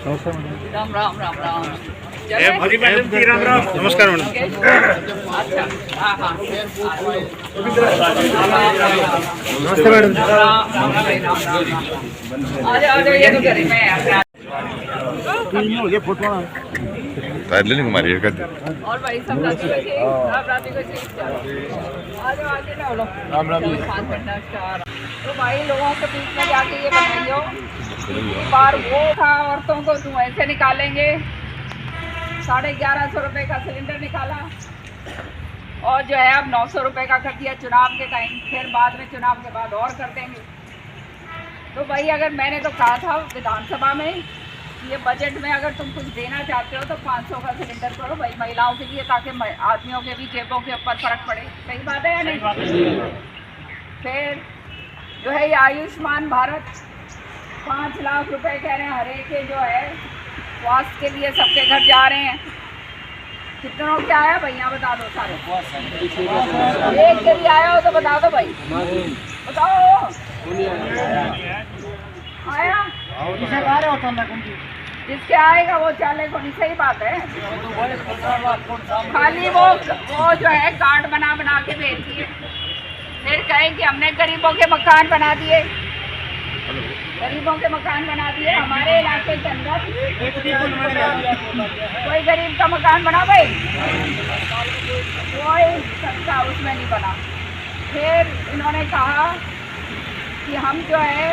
राम राम राम राम। नमस्कार मैडम। अच्छा हाँ हाँ नमस्ते मैडम। आ जाओ ये तो करी मैं लेने कुमारी और भाई सब रात को आ जाओ आगे ना लो राम राम। 5 घंटा स्टार। तो भाई लोगों के बीच में जाके ये बताइयो इस बार वो था औरतों को तुम ऐसे निकालेंगे 1150 रुपये का सिलेंडर निकाला और जो है अब 900 रुपये का कर दिया चुनाव के टाइम, फिर बाद में चुनाव के बाद और कर देंगे। तो भाई अगर मैंने तो कहा था विधानसभा में ये बजट में अगर तुम कुछ देना चाहते हो तो 500 का सिलेंडर करो भाई महिलाओं के लिए, ताकि आदमियों के भी जेबों के ऊपर फर्क पड़े। सही बात है या नहीं? फिर जो है ये आयुष्मान भारत 5 लाख रुपए कह रहे हैं हर एक के जो है स्वास्थ्य के लिए सबके घर जा रहे हैं। कितनों क्या आया भैया बता दो सारे, एक के लिए आया हो तो बता दो भाई, बताओ आया जिसके आएगा वो चाले को नहीं। सही बात है। खाली वो जो है कार्ड बना बना के भेज दिए, फिर कहें कि हमने गरीबों के मकान बना दिए, गरीबों के मकान बना दिए। हमारे इलाके के अंदर कोई गरीब का मकान बना भाई, कोई संस्था उसमें नहीं बना। फिर इन्होंने कहा कि हम जो है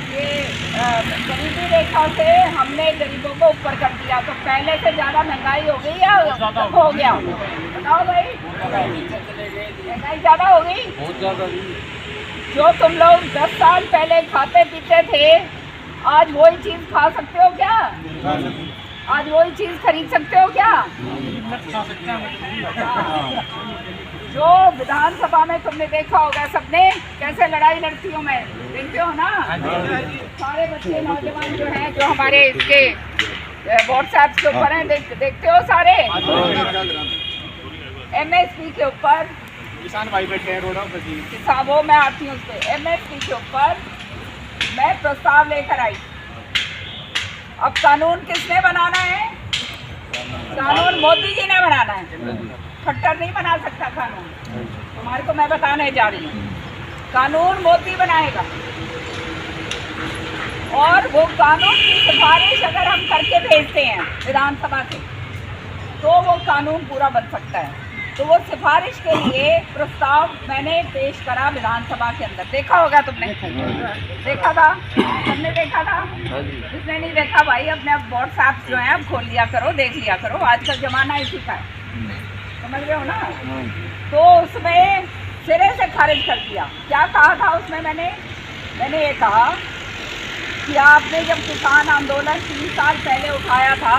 ये गरीबी रेखा से हमने गरीबों को ऊपर कर दिया, तो पहले से ज़्यादा महंगाई हो गई या हो गया? बताओ भाई, महंगाई ज़्यादा हो गई? बहुत ज़्यादा। जो तुम लोग 10 साल पहले खाते पीते थे आज वही चीज़ खा सकते हो क्या? आज वही चीज़ खरीद सकते हो क्या? जो विधानसभा में तुमने देखा होगा सबने कैसे लड़ाई लड़ती हूँ मैं, देखते हो ना? सारे बच्चे नौजवान जो हैं जो हमारे इसके व्हाट्सएप के ऊपर हैं, देखते हो सारे MSP के ऊपर किसान भाई बैठे हैं रोडों पर। किसान वो मैं आती हूँ उस पर MSP के ऊपर मैं प्रस्ताव लेकर आई। अब कानून किसने बनाना है? कानून मोदी जी ने बनाना है, खट्टर नहीं बना सकता कानून। तुम्हारे को मैं बताने जा रही हूँ, कानून मोदी बनाएगा और वो कानून की सिफारिश अगर हम करके भेजते हैं विधानसभा से तो वो कानून पूरा बन सकता है। तो वो सिफारिश के लिए प्रस्ताव मैंने पेश करा विधानसभा के अंदर। देखा होगा तुमने, देखा था? तुमने देखा था? जिसने नहीं देखा भाई अपने अब व्हाट्सएप जो है अब खोल लिया करो, देख लिया करो, आजकल जमाना इसी का है, समझ रहे हो ना? तो उसमें सिरे से खारिज कर दिया। क्या कहा था उसमें? मैंने ये कहा कि आपने जब किसान आंदोलन 3 साल पहले उठाया था,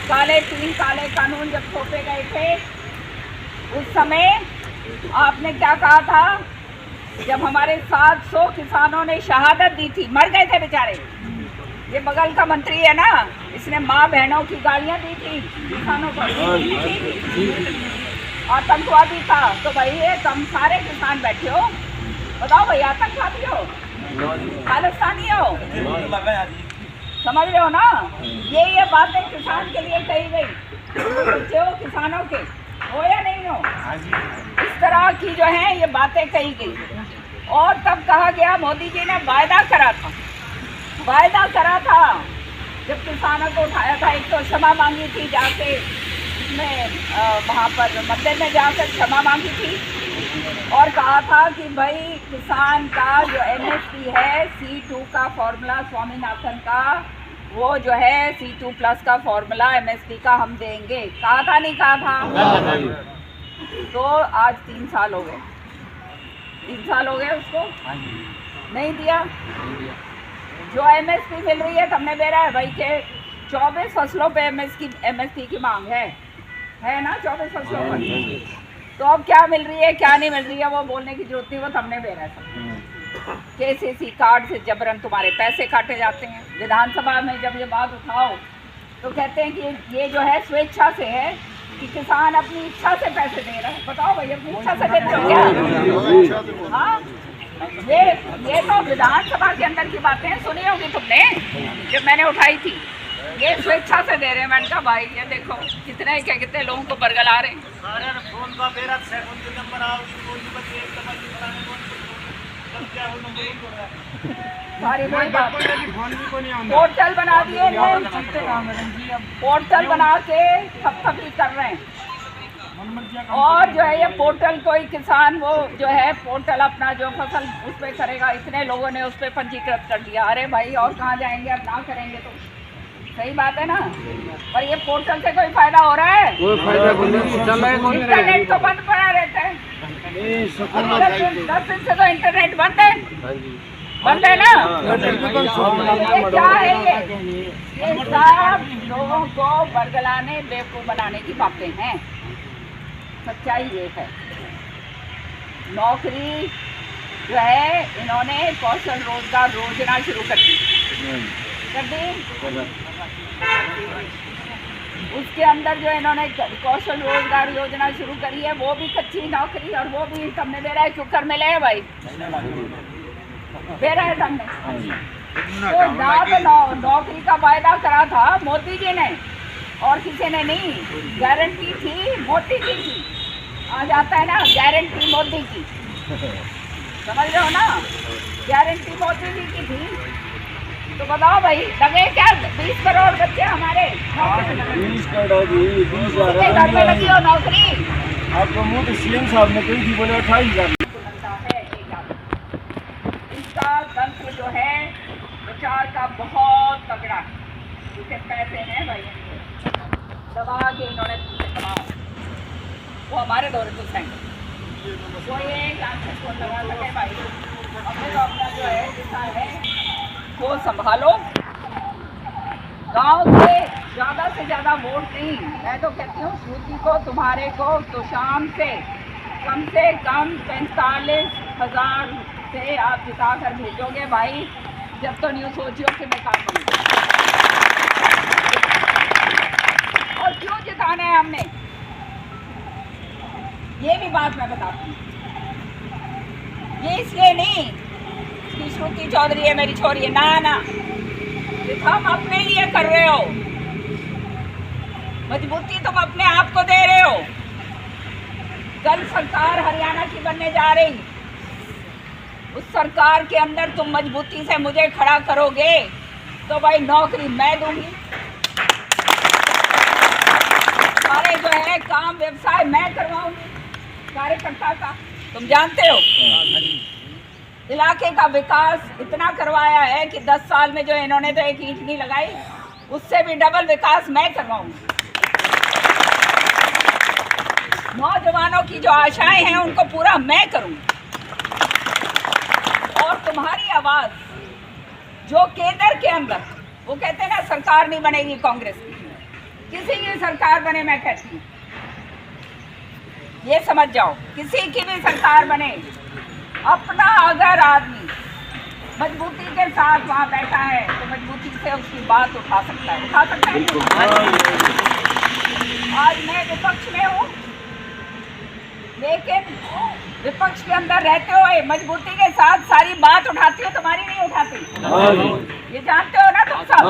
तीन काले कानून जब थोपे गए थे, उस समय आपने क्या कहा था? जब हमारे 700 किसानों ने शहादत दी थी, मर गए थे बेचारे, ये बगल का मंत्री है ना, इसने माँ बहनों की गालियाँ दी थी किसानों को, आतंकवादी था। तो भाई ये तुम सारे किसान बैठे हो, बताओ भाई आतंकवादी हो, खालिस्तानी हो? समझ रहे हो ना? ये बातें किसान के लिए कही गई, बच्चे हो किसानों के, हो या नहीं हो? इस तरह की जो है ये बातें कही गई। और तब कहा गया मोदी जी ने वायदा करा था जब किसानों को उठाया था, एक तो क्षमा मांगी थी जाके उसमें वहाँ पर मंदिर में जाकर क्षमा मांगी थी और कहा था कि भाई किसान का जो MSP है C2 का फॉर्मूला स्वामीनाथन का, वो जो है C2+ का फॉर्मूला MSP का हम देंगे। कहा था नहीं कहा था? तो आज 3 साल हो गए, 3 साल हो गए उसको नहीं दिया। जो MSP मिल रही है तुमने दे रहा है भाई के 24 फसलों पे MSP की मांग है ना, 24 फसलों पर। तो अब क्या मिल रही है क्या नहीं मिल रही है वो बोलने की जरूरत नहीं, वो तुमने दे रहा है। KCC कार्ड से जबरन तुम्हारे पैसे काटे जाते हैं। विधानसभा में जब ये बात उठाओ तो कहते हैं कि ये जो है स्वेच्छा से है, कि किसान अपनी इच्छा से पैसे दे रहा है। बताओ भाई अपनी इच्छा से देते हो क्या? हाँ, ये तो विधानसभा के अंदर की बातें सुनी होगी तुमने जब मैंने उठाई थी। ये स्वेच्छा से दे रहे हैं। मैंने कहा भाई ये देखो कितने क्या कितने लोगों को बरगला रहे हैं। फोन का मेरा सेकंड के नंबर आओगी सारी वही बात। पोर्टल बना दिए पोर्टल बना के ठप्पी कर रहे हैं। और जो है ये पोर्टल कोई किसान वो जो है पोर्टल अपना जो फसल उस पर करेगा, इतने लोगों ने उस पर पंजीकृत कर दिया। अरे भाई और कहाँ जाएंगे, अब ना करेंगे तो सही बात है ना। पर ये पोर्टल से कोई फायदा हो रहा है? कोई फायदा नहीं। इंटरनेट तो बंद पड़ा रहता है। 10 दिन से तो इंटरनेट बंद है। बंद है ना। ये क्या है? ये सब लोगों को बरगलाने बेवकूफ बनाने की बातें हैं। सच्चाई ये है। नौकरी जो है इन्होंने कौशल रोजगार योजना शुरू कर दी। उसके अंदर जो इन्होंने कौशल रोजगार योजना शुरू करी है वो भी कच्ची नौकरी, और वो भी सबने दे रहा है। क्यों कर मिले भाई दे रहे हैं सबने। तो जहाँ पे नौकरी का वायदा करा था मोदी जी ने और किसी ने नहीं, गारंटी थी मोदी जी की। आ जाता है ना गारंटी मोदी की, समझ रहे हो ना। गारंटी मोदी जी की थी। तो बताओ भाई लगे क्या 20 करोड़ बच्चे हमारे 20 करोड़ 20,000 घर में लगी हो नौकरी। आपको मुँह तो सीएम साहब ने कही थी, बोले 28,000। इसका तंत्र जो है प्रचार का बहुत तगड़ा है। इसके पैसे हैं भाई दबा के इन्होंने वो हमारे दौरे तो सही वो ये फोन लगा सके भाई। अपने तो अपना जो है किसान है वो संभालो। गांव से ज़्यादा वोट नहीं। मैं तो कहती हूँ श्रुति को तुम्हारे को तो शाम से कम 45,000 से आप जिता कर भेजोगे भाई। जब तो न्यूज़ सोचियो कि मैं काम करूँगा। और क्यों जिताना है हमने ये भी बात मैं बताती हूँ। ये इसलिए नहीं कि श्रुति चौधरी है मेरी छोरी है, ना ना, हम अपने लिए कर रहे हो। मजबूती तुम अपने आप को दे रहे हो। कल सरकार हरियाणा की बनने जा रही, उस सरकार के अंदर तुम मजबूती से मुझे खड़ा करोगे तो भाई नौकरी मैं दूंगी। सारे जो है काम व्यवसाय मैं करवाऊंगी कार्यकर्ता का। तुम जानते हो इलाके का विकास इतना करवाया है कि 10 साल में जो इन्होंने तो एक ईंट नहीं लगाई, उससे भी डबल विकास मैं करवाऊंगी। नौजवानों की जो आशाएं हैं उनको पूरा मैं करूंगी। और तुम्हारी आवाज जो केंद्र के अंदर वो कहते हैं ना सरकार नहीं बनेगी कांग्रेस की, किसी की सरकार बने, मैं कहती हूँ ये समझ जाओ, किसी की भी सरकार बने, अपना अगर आदमी मजबूती के साथ वहाँ बैठा है तो मजबूती से उसकी बात उठा सकता है। आज मैं विपक्ष में हूँ, लेकिन विपक्ष के अंदर रहते हुए मजबूती के साथ सारी बात उठाती हो, तुम्हारी नहीं उठाती। ये जानते हो ना तुम सब।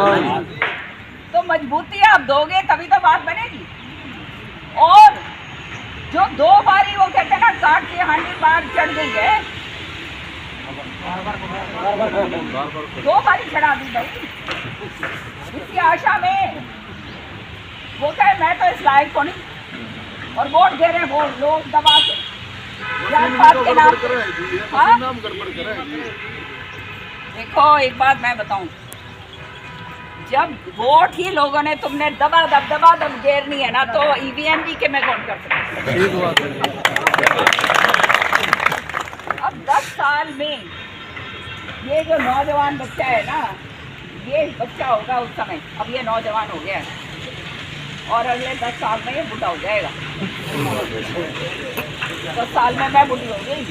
तो मजबूती आप दोगे तभी तो बात बनेगी। और जो 2 बारी वो कहते हैं ना काट की हांडी बार चढ़ गई है, 2 बारी चढ़ा दी भाई इसकी आशा में। वो कहे मैं तो इस लायक को नहीं, और वोट दे रहे हैं वो लोग दबा के जात-पात के नाम। हाँ? देखो एक बात मैं बताऊं, जब वोट ही लोगों ने तुमने दबा दब घेरनी है ना, तो ईवीएम भी के मैं कौन कर सकता। अब 10 साल में ये जो नौजवान बच्चा है ना, ये बच्चा होगा उस समय, अब ये नौजवान हो गया है और अगले 10 साल में ये बूढ़ा हो जाएगा। 10 साल में मैं बूढ़ी हो गई।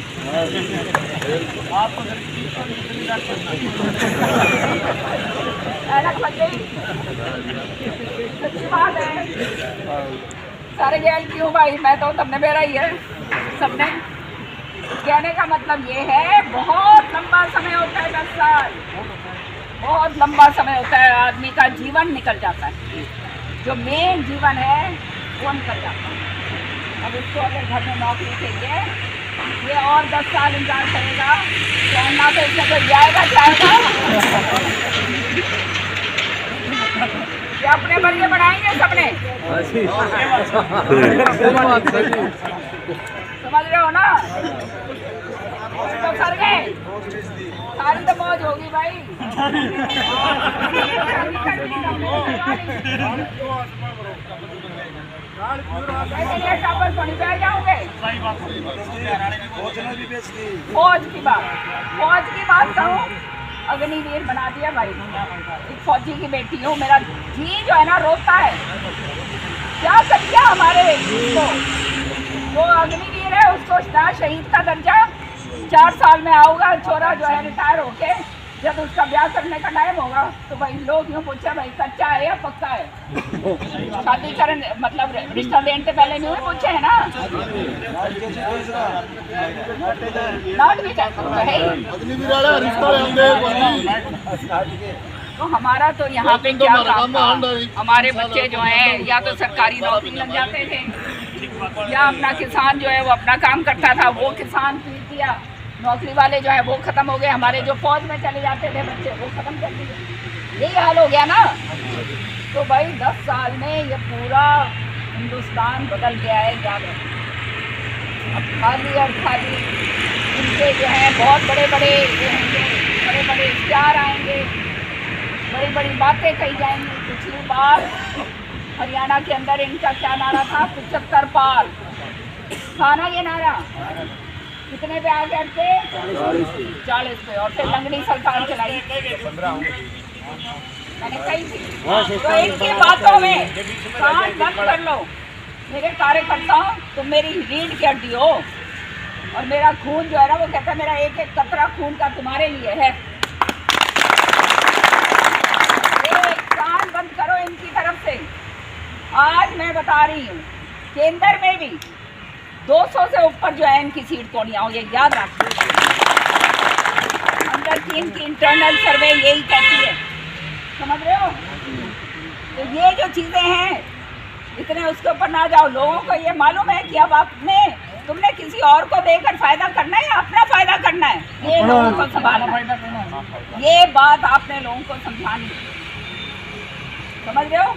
ऐनक लग गई, सच्ची बात है। सारे ज्ञान क्यों भाई, मैं तो सबने मेरा ही है, सबने। कहने का मतलब ये है बहुत लंबा समय होता है 10 साल। बहुत लंबा समय होता है, आदमी का जीवन निकल जाता है, जो मेन जीवन है वो निकल जाता है। अब इसको अगर घर में नौकरी चाहिए, ये और 10 साल इंतजार करेगा तो अन्ना तो इसमें कोई जाएगा। ये अपने बल्ले बढ़ाएंगे सबने, समझ रहे हो ना? तो सर गए, सारी तो मौज होगी भाई। थोड़ी बैठ जाओगे। फौज की बात करूं, अग्निवीर बना दिया भाई। एक फौजी की बेटी हूँ, मेरा जी जो है ना रोता है। क्या कर दिया हमारे को? जो अग्निवीर है उसको शहीद का दर्जा 4 साल में आऊगा। छोरा जो है रिटायर होके जब उसका ब्याह करने का टाइम होगा तो भाई लोग यूँ पूछे भाई कच्चा है या पक्का है? शादी करने मतलब रिश्ता देने से पहले नहीं पूछे है ना? नाट भी तो हमारा तो यहाँ पे क्या काम था? हमारे बच्चे जो हैं या तो सरकारी नौकरी लग जाते थे या अपना किसान जो है वो अपना काम करता था, वो किसान पीट दिया। नौकरी वाले जो है वो खत्म हो गए, हमारे जो फौज में चले जाते थे बच्चे वो खत्म कर दिए। यही हाल हो गया ना। तो भाई 10 साल में ये पूरा हिंदुस्तान बदल गया है। याद रखो, अब खाली और खाली इनके जो है बहुत बड़े बड़े इश्तिहार आएंगे, बड़ी बड़ी बातें कही जाएंगी। पिछली बार हरियाणा के अंदर इनका क्या नारा था? 75 पार था ना ये नारा। कितने पे आ गए थे? 40 पे। और फिर लंगड़ी सरकार चलाई, मैंने कही थी। तो इनकी बातों में कान बंद कर लो। मेरे कार्यकर्ताओं, तुम मेरी रीढ़ की हड्डी हो और मेरा खून जो है ना वो कहता है मेरा एक एक कतरा खून का तुम्हारे लिए है। कान बंद करो इनकी तरफ से। आज मैं बता रही हूँ, केंद्र में भी 200 से ऊपर जो है इनकी सीट तोड़ियाँ हो, ये याद रखो। अंदर की इनकी इंटरनल सर्वे यही कहती है, समझ रहे हो? तो ये जो चीज़ें हैं इतने उसके ऊपर ना जाओ। लोगों को ये मालूम है कि अब तुमने किसी और को देकर फायदा करना है या अपना फायदा करना है, ये लोगों को संभालना। ये बात आपने लोगों को समझानी, समझ रहे हो?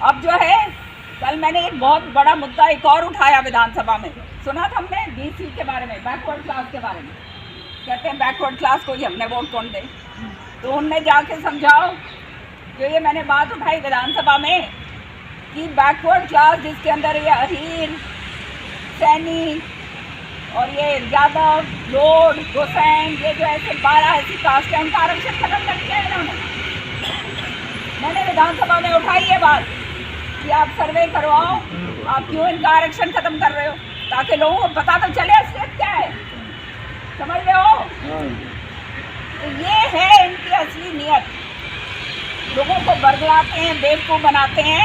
अब जो है कल मैंने एक बहुत बड़ा मुद्दा एक और उठाया विधानसभा में, सुना था हमने BC के बारे में, बैकवर्ड क्लास के बारे में। कहते हैं बैकवर्ड क्लास को ही हमने वोट कौन दे। तो उनने जाके समझाओ जो ये मैंने बात उठाई विधानसभा में कि बैकवर्ड क्लास जिसके अंदर ये अहीर, सैनी और ये यादव, लोड, गोसैन, ये जो ऐसे 12 ऐसी कास्ट है उनका आरक्षण खत्म कर दिया इन्होंने। मैंने विधानसभा में उठाई ये बात कि आप सर्वे करवाओ, आप क्यों इनका आरक्षण खत्म कर रहे हो, ताकि लोगों को पता तो चले असलियत क्या है, समझ रहे हो? तो ये है इनकी असली नियत। लोगों को बरगलाते हैं, बेवकूफ़ बनाते हैं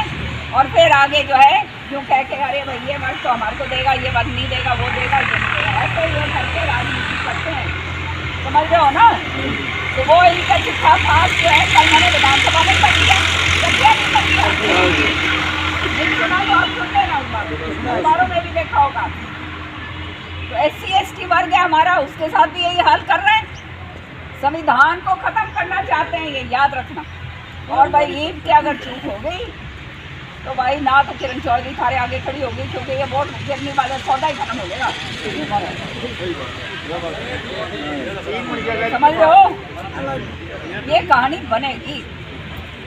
और फिर आगे जो है यूँ कह के अरे भाई ये वर्ग तो हमारे को देगा, ये वर्ग नहीं देगा, वो देगा, ये नहीं देगा, ऐसे ये करके राजनीति करते हैं, समझ रहे हो ना? तो वो इनका चिट्ठा पास जो है कल मैंने विधानसभा में कर दिया, सुना तो आप सुन लेना, अखबारों में भी देखा होगा। तो SC ST वर्ग है हमारा, उसके साथ भी यही हाल कर रहे हैं। संविधान को खत्म करना चाहते हैं, ये याद रखना। और भाई ईद की अगर चूक हो गई तो भाई ना तो किरण चौधरी थारे आगे खड़ी होगी, क्योंकि ये वोट गिरने वाला सौदा ही खत्म हो जाएगा, समझ रहे हो? ये कहानी बनेगी,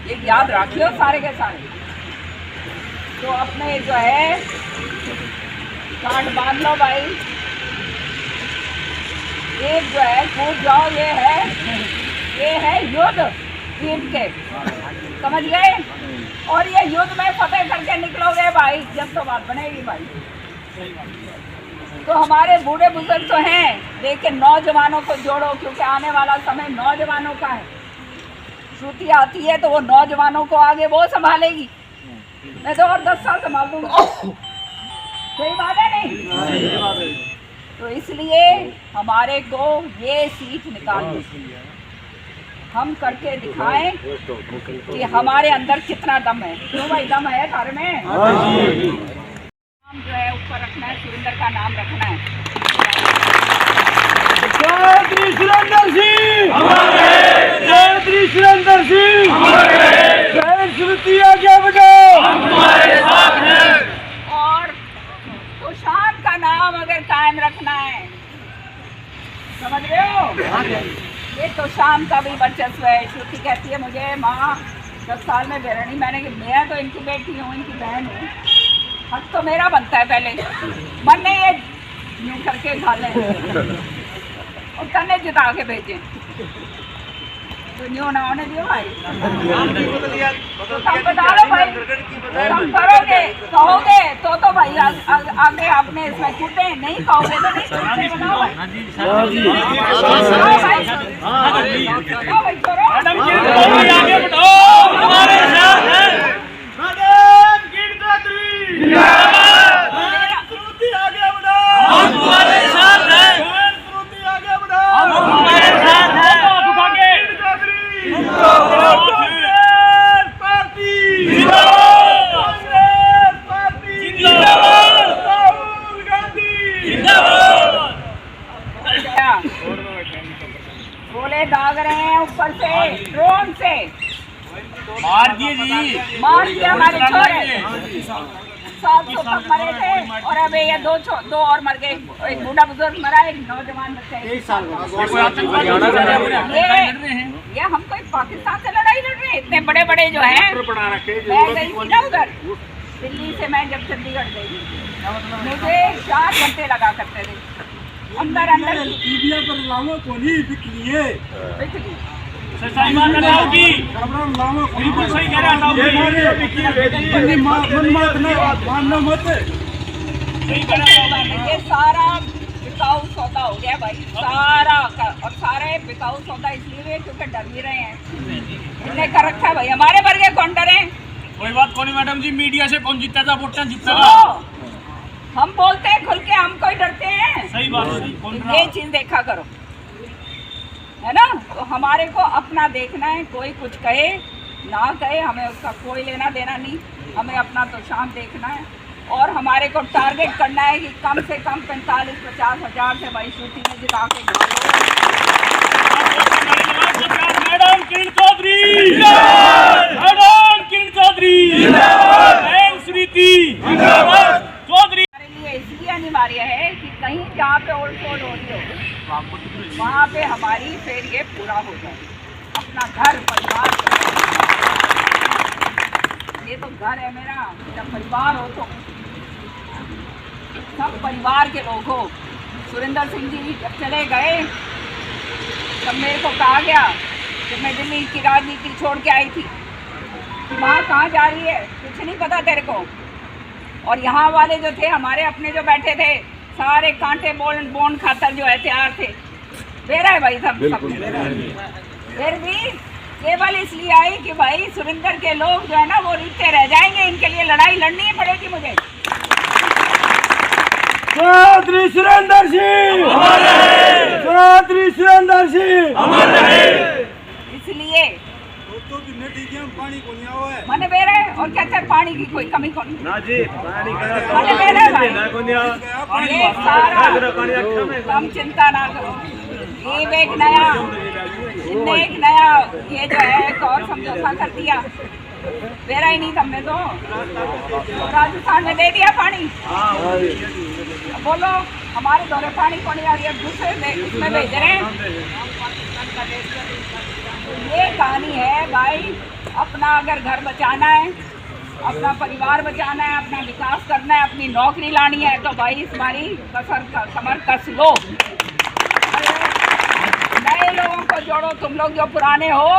ये याद रखियो सारे के सारे। तो अपने जो है कार्ड बांध लो भाई, एक जो है कूद जाओ। ये है युद्ध ईद के, समझ गए? और ये युद्ध में फतेह करके निकलोगे भाई, जब तो बात बनेगी भाई। तो हमारे बूढ़े बुजुर्ग तो हैं, लेकिन नौजवानों को जोड़ो, क्योंकि आने वाला समय नौजवानों का है। श्रुति आती है तो वो नौजवानों को आगे वो संभालेगी, मैं तो और 10 साल संभाल दूंगा। सही बात है नहीं? तो इसलिए हमारे को ये सीट निकालनी, हम करके दिखाएं कि हमारे अंदर कितना दम है। क्यों भाई, दम है घर में? नाम जो है ऊपर रखना है, सुरेंद्र का नाम रखना है। जय सुरेंद्र सिंह, जय सुरेंद्र सिंह, जय श्रुति आगे बढ़ो, हमारे साथ हैं। और तोशाम का नाम अगर कायम रखना है, समझ रहे हो? ये तोशाम का भी वर्चस्व है। श्रुति कहती है मुझे माँ 10 साल में बेरणी, मैं तो इनकी बेटी हूँ, इनकी बहन हूँ, हक तो मेरा बनता है पहले। मन ने ये यूँ करके खा ले और कन्ने जिता के भेजे, तो न्यू ना होने दियो भाई। तो तुम बता लो भाई, तुम करोगे कहोगे तो भाई आगे आपने इसमें कूदे, नहीं कहोगे तो नहीं कूदे। बताओ भाई, भाई करो, आगे बढ़ो, हमारे साथ हैं। मैडम गिरधारी जिंदाबाद, श्रुति आगे बढ़ो, हम तुम्हारे साथ हैं। श्रुति आगे बढ़ो, हम तुम्हारे साथ हैं। गिरधारी जिंदाबाद, कांग्रेस पार्टी जिंदाबाद, कांग्रेस पार्टी जिंदाबाद, राहुल गांधी जिंदाबाद। गोले दाग रहे हैं ऊपर से, ड्रोन से मार दिए जी, मार दिया हमारे छोरे। 700 तक मरे थे और अब ये दो और मर गए। एक बूढ़ा बुजुर्ग मरा, एक नौजवान बच्चा। ये हम कोई पाकिस्तान से लड़ाई लड़ रहे हैं? इतने बड़े बड़े जो हैं। मैं गई थी ना उधर दिल्ली से, मैं जब चंडीगढ़ गई मुझे 4 घंटे लगा करते थे अंदर अंदर। सही बात है की, बिल्कुल सही कह रहा है। ये सारा बिकाऊ सौदा हो गया भाई, सारा का। और सारे बिकाऊ सौदा इसलिए हुए क्योंकि डर भी रहे हैं। इन्हें कर रखा है भाई, हमारे वर्ग कौन डरे? कोई बात कौन मैडम जी, मीडिया से कौन जीता था, वोट जीता था। हम बोलते हैं खुल के, हम कोई डरते हैं? सही बात है। ये चीज देखा करो, है ना? तो हमारे को अपना देखना है, कोई कुछ कहे ना कहे, हमें उसका कोई लेना देना नहीं। हमें अपना तो शाम देखना है और हमारे को टारगेट करना है कि कम से कम 45-50 हज़ार से भाई श्रुति में जिता के मैडम किरण चौधरी, मैडम किरण चौधरी, श्रुति चौधरी। हमारे लिए इसलिए अनिवार्य है कि कहीं जहाँ पे ओल्ड फोल्ड हो रही हो वहाँ पे हमारी फिर ये पूरा हो जाए। अपना घर परिवार, ये तो घर है मेरा, जब परिवार हो तो सब परिवार के लोग हो। सुरेंद्र सिंह जी जब चले गए तब मेरे को कहा गया, जब मैं दिल्ली की राजनीति छोड़ के आई थी, कि माँ कहाँ जा रही है, कुछ नहीं पता तेरे को। और यहाँ वाले जो थे हमारे अपने जो बैठे थे, सारे कांटे बोन खातर जो है तैयार थे। बेरा है भाई सब। फिर भी केवल इसलिए आई कि भाई सुरेंद्र के लोग जो है ना वो रीते रह जाएंगे, इनके लिए लड़ाई लड़नी पड़ेगी मुझे। चौधरी सुरेंद्र सिंह, चौधरी सुरेंद्र सिंह। इसलिए मैंने बेरा है और कहते हैं पानी की कोई कमी कौन ना जी, पानी बेरा है भाई। ये सारा कम चिंता ना करो। ये एक नया ये जो है एक और समझौता कर दिया। बेरा ही नहीं हमने तो राजस्थान में दे दिया पानी। बोलो हमारे दौरे पानी कौन आ रही है, दूसरे उसमें भेज रहे हैं। ये कहानी है भाई, अपना अगर घर बचाना है, अपना परिवार बचाना है, अपना विकास करना है, अपनी नौकरी लानी है तो भाई तुम्हारी कमर कस लो। नए लोगों को जोड़ो, तुम लोग जो पुराने हो